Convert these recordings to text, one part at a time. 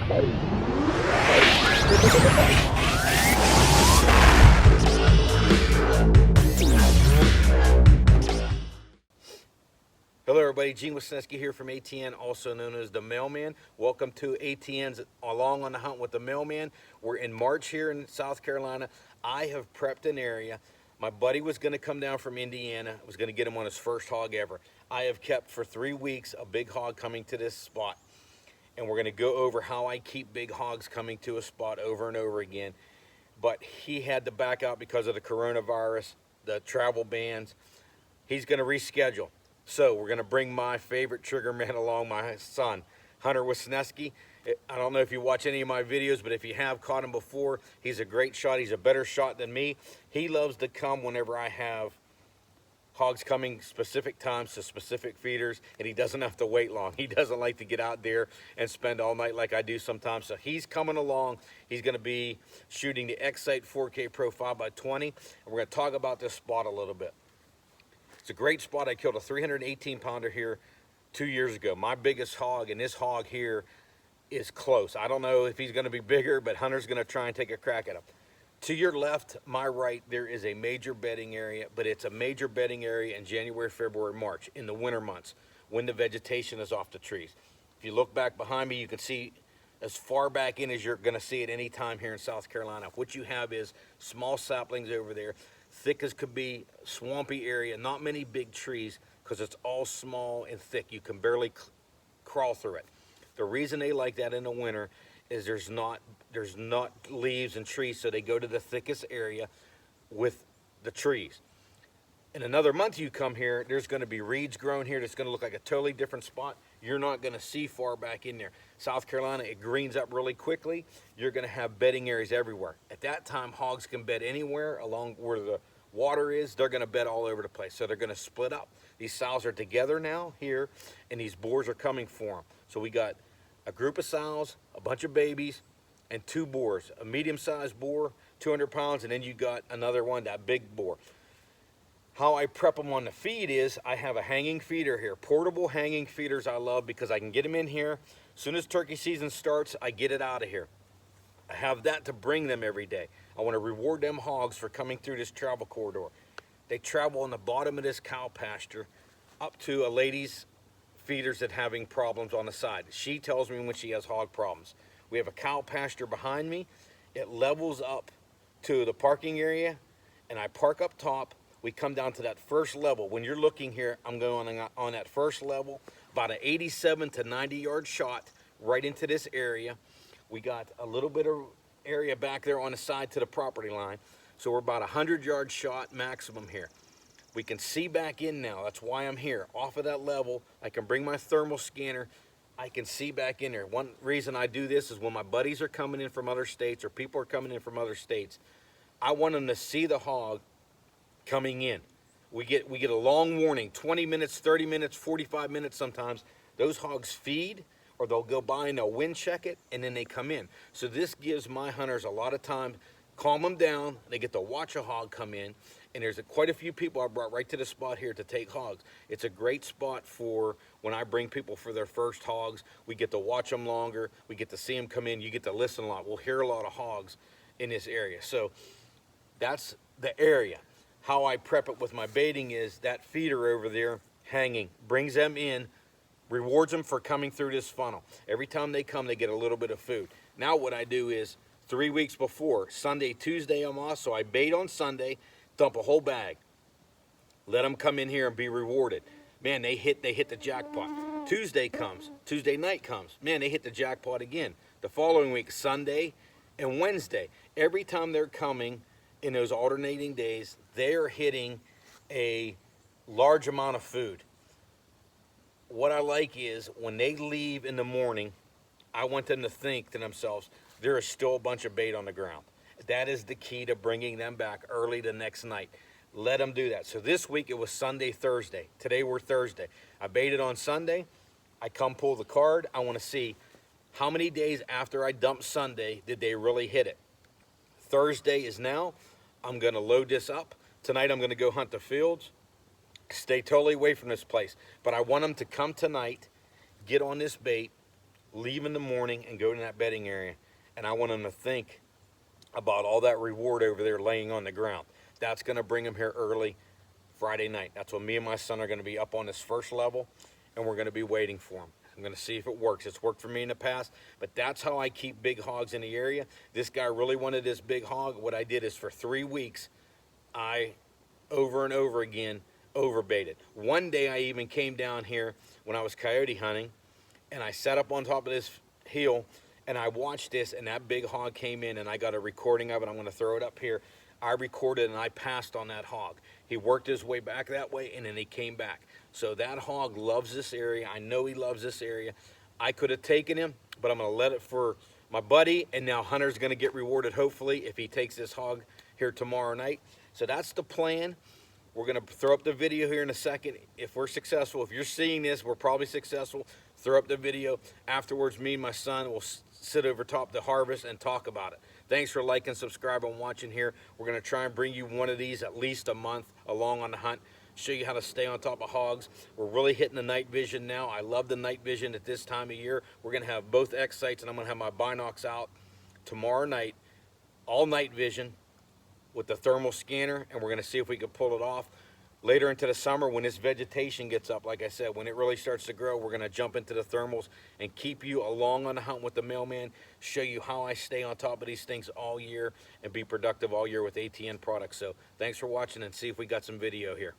Hello everybody, Gene Wisnewski here from ATN, also known as the Mailman. Welcome to ATN's Along on the Hunt with the Mailman. We're in March here in South Carolina. I have prepped an area. My buddy was going to come down from Indiana. I was going to get him on his first hog ever. I have kept for 3 weeks a big hog coming to this spot. And we're going to go over how I keep big hogs coming to a spot over and over again. But he had to back out because of the coronavirus, the travel bans. He's going to reschedule. So we're going to bring my favorite trigger man along, my son, Hunter Wisnewski. I don't know if you watch any of my videos, but if you have caught him before, he's a great shot. He's a better shot than me. He loves to come whenever I have hogs coming specific times to specific feeders, and he doesn't have to wait long. He doesn't like to get out there and spend all night like I do sometimes. So he's coming along. He's going to be shooting the X-Sight 4K Pro 5x20, and we're going to talk about this spot a little bit. It's a great spot. I killed a 318 pounder here 2 years ago. My biggest hog, and this hog here is close. I don't know if he's going to be bigger, but Hunter's going to try and take a crack at him. To your left, my right, there is a major bedding area, but it's a major bedding area in January, February, March, in the winter months, when the vegetation is off the trees. If you look back behind me, you can see as far back in as you're going to see at any time here in South Carolina. What you have is small saplings over there, thick as could be, swampy area, not many big trees because it's all small and thick. You can barely crawl through it. The reason they like that in the winter is there's not leaves and trees, so they go to the thickest area with the trees. In another month you come here, there's going to be reeds grown here. It's going to look like a totally different spot. You're not going to see far back in there. South Carolina, it greens up really quickly. You're going to have bedding areas everywhere. At that time, hogs can bed anywhere along where the water is. They're going to bed all over the place, so they're going to split up. These sows are together now here, and these boars are coming for them. So we got a group of sows, a bunch of babies, and 2 boars. A medium-sized boar, 200 pounds, and then you got another one, that big boar. How I prep them on the feed is I have a hanging feeder here. Portable hanging feeders I love because I can get them in here. As soon as turkey season starts, I get it out of here. I have that to bring them every day. I want to reward them hogs for coming through this travel corridor. They travel on the bottom of this cow pasture up to a lady's feeders that having problems on the side. She tells me when she has hog problems. We have a cow pasture behind me. It levels up to the parking area, and I park up top. We come down to that first level. When you're looking here, I'm going on that first level, about an 87 to 90 yard shot right into this area. We got a little bit of area back there on the side to the property line. So we're about 100 yard shot maximum here. We can see back in now. That's why I'm here. Off of that level, I can bring my thermal scanner. I can see back in there. One reason I do this is when my buddies are coming in from other states or people are coming in from other states, I want them to see the hog coming in. We get a long warning, 20 minutes, 30 minutes, 45 minutes sometimes. Those hogs feed, or they'll go by and they'll wind check it, and then they come in. So this gives my hunters a lot of time, calm them down. They get to watch a hog come in, and there's quite a few people I brought right to the spot here to take hogs. It's a great spot for when I bring people for their first hogs. We get to watch them longer. We get to see them come in. You get to listen a lot. We'll hear a lot of hogs in this area. So that's the area. How I prep it with my baiting is that feeder over there hanging, brings them in, rewards them for coming through this funnel. Every time they come, they get a little bit of food. Now what I do is 3 weeks before, Sunday, Tuesday I'm off, so I bait on Sunday, dump a whole bag. Let them come in here and be rewarded. Man, they hit the jackpot. Tuesday comes, Tuesday night comes. Man, they hit the jackpot again. The following week, Sunday and Wednesday. Every time they're coming in those alternating days, they're hitting a large amount of food. What I like is when they leave in the morning, I want them to think to themselves, there is still a bunch of bait on the ground. That is the key to bringing them back early the next night. Let them do that. So this week it was Sunday, Thursday. Today we're Thursday. I baited on Sunday. I come pull the card. I want to see how many days after I dumped Sunday did they really hit it. Thursday is now. I'm going to load this up. Tonight I'm going to go hunt the fields. Stay totally away from this place. But I want them to come tonight, get on this bait, leave in the morning and go to that bedding area, and I want them to think about all that reward over there laying on the ground. That's going to bring them here early Friday night. That's when me and my son are going to be up on this first level, and we're going to be waiting for them. I'm going to see if it works. It's worked for me in the past, but that's how I keep big hogs in the area. This guy really wanted this big hog. What I did is for 3 weeks, I over and over again overbaited. One day I even came down here when I was coyote hunting, and I sat up on top of this hill and I watched this, and that big hog came in, and I got a recording of it. I'm going to throw it up here. I recorded and I passed on that hog. He worked his way back that way, and then he came back. So that hog loves this area. I know he loves this area. I could have taken him, but I'm going to let it for my buddy, and now Hunter's going to get rewarded, hopefully, if he takes this hog here tomorrow night. So that's the plan. We're going to throw up the video here in a second. If we're successful, if you're seeing this, we're probably successful. Throw up the video. Afterwards, me and my son will sit over top the harvest and talk about it. Thanks for liking, subscribing, and watching here. We're going to try and bring you one of these at least a month along on the hunt, show you how to stay on top of hogs. We're really hitting the night vision now. I love the night vision at this time of year. We're going to have both X sights, and I'm going to have my binocs out tomorrow night, all night vision with the thermal scanner, and we're going to see if we can pull it off. Later into the summer, when this vegetation gets up, like I said, when it really starts to grow, we're going to jump into the thermals and keep you along on the hunt with the Mailman, show you how I stay on top of these things all year and be productive all year with ATN products. So thanks for watching, and see if we got some video here.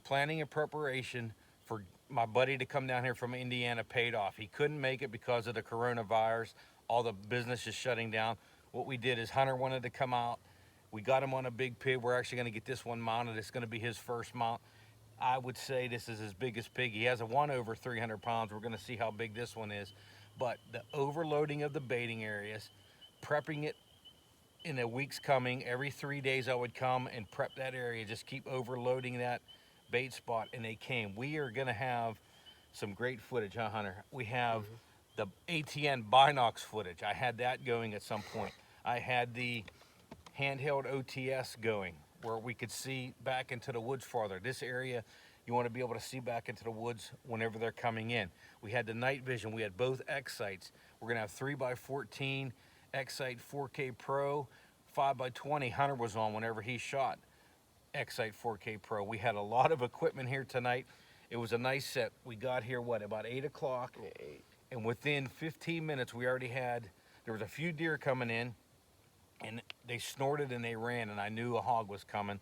planning and preparation for my buddy to come down here from Indiana paid off. He couldn't make it because of the coronavirus. All the business is shutting down. What we did is Hunter wanted to come out. We got him on a big pig. We're actually going to get this one mounted. It's going to be his first mount. I would say this is his biggest pig. He has a one over 300 pounds. We're going to see how big this one is. But the overloading of the baiting areas, prepping it in the weeks coming, every 3 days I would come and prep that area, just keep overloading that bait spot, and they came. We are going to have some great footage, huh, Hunter? We have the ATN binocs footage. I had that going at some point. I had the handheld OTS going where we could see back into the woods farther. This area, you want to be able to see back into the woods whenever they're coming in. We had the night vision. We had both X sights. We're going to have 3x14 X sight 4K Pro, 5x20. Hunter was on whenever he shot X sight 4K Pro. We had a lot of equipment here tonight. It was a nice set. We got here, what, about 8 o'clock? Yeah, 8. And within 15 minutes, we already had, there was a few deer coming in, and they snorted and they ran, and I knew a hog was coming.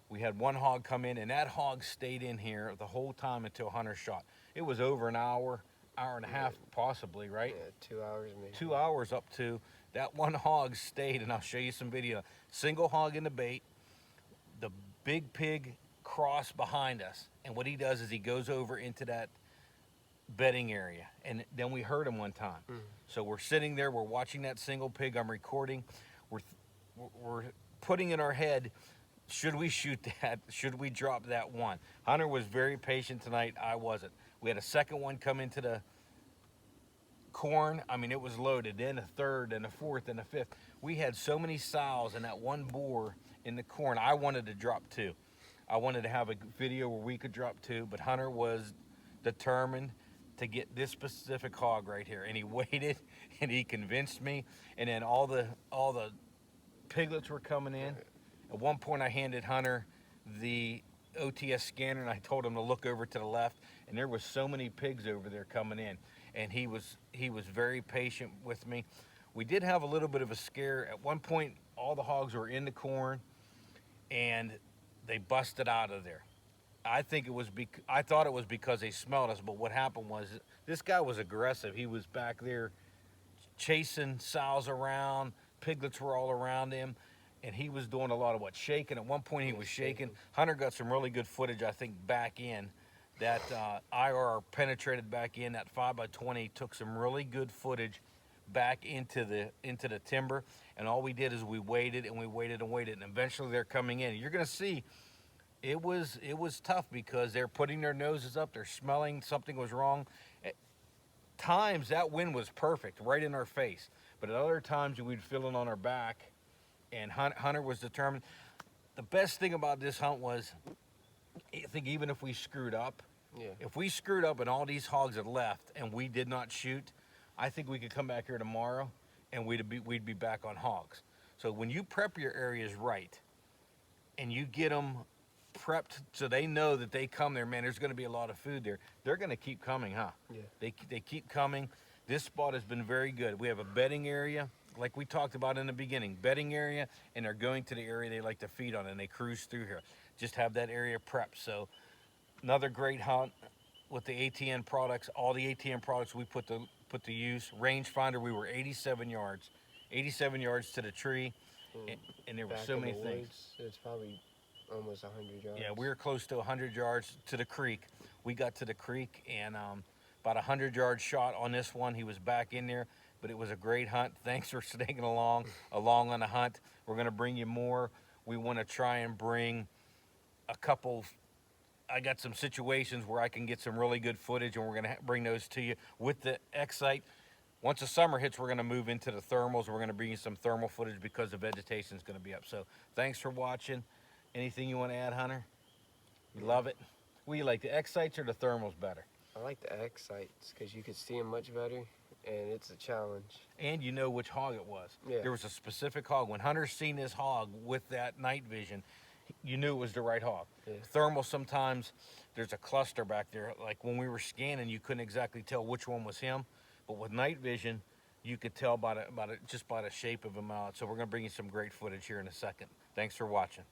We had one hog come in, and that hog stayed in here the whole time until Hunter shot. It was over an hour, hour and a half possibly, right? Yeah, 2 hours maybe. 2 hours up to. That one hog stayed, and I'll show you some video. Single hog in the bait. The big pig crossed behind us, and what he does is he goes over into that bedding area, and then we heard him one time. So we're sitting there, we're watching that single pig. I'm recording. We're putting in our head, should we shoot that? Should we drop that one? Hunter was very patient tonight. I wasn't. We had a second one come into the corn. I mean, it was loaded. Then a third and a fourth and a fifth. We had so many sows and that one boar in the corn. I wanted to drop two. I wanted to have a video where we could drop two, but Hunter was determined to get this specific hog right here, and he waited and he convinced me. And then all the piglets were coming in. At one point I handed Hunter the OTS scanner and I told him to look over to the left, and there was so many pigs over there coming in, and he was very patient with me. We did have a little bit of a scare. At one point all the hogs were in the corn and they busted out of there. I thought it was because they smelled us, but what happened was this guy was aggressive. He was back there chasing sows around. Piglets were all around him, and he was doing a lot of shaking. At one point he was shaking. Hunter got some really good footage, I think, back in. That IR penetrated back in. That 5x20 took some really good footage back into the timber, and all we did is we waited and we waited and waited, and eventually they're coming in. You're gonna see it was tough because they're putting their noses up, they're smelling something was wrong. At times that wind was perfect, right in our face, but at other times we'd feel it on our back, and Hunter was determined. The best thing about this hunt was, I think even if we screwed up, if we screwed up and all these hogs had left and we did not shoot, I think we could come back here tomorrow and we'd be back on hogs. So when you prep your areas right and you get them prepped so they know that they come there, man, there's going to be a lot of food there. They're going to keep coming, huh? Yeah. They keep coming. This spot has been very good. We have a bedding area, like we talked about in the beginning, bedding area, and they're going to the area they like to feed on, and they cruise through here. Just have that area prepped. So another great hunt with the ATN products. All the ATN products we put to use. Rangefinder, we were 87 yards to the tree, and there were so many things. It's probably almost 100 yards. Yeah, we were close to 100 yards to the creek. We got to the creek, and about 100-yard shot on this one. He was back in there, but it was a great hunt. Thanks for sticking along on the hunt. We're going to bring you more. We want to try and bring a couple. I got some situations where I can get some really good footage, and we're going to bring those to you with the X-Sight. Once the summer hits, we're going to move into the thermals. We're going to bring you some thermal footage because the vegetation is going to be up. So thanks for watching. Anything you want to add, Hunter? You love it? What do you like, the X-Sights or the thermals better? I like the X-Sights because you could see them much better, and it's a challenge. And you know which hog it was. Yeah. There was a specific hog. When Hunter's seen this hog with that night vision, you knew it was the right hog. Yeah. Thermal, sometimes there's a cluster back there. Like when we were scanning, you couldn't exactly tell which one was him. But with night vision, you could tell just by the shape of him out. So we're going to bring you some great footage here in a second. Thanks for watching.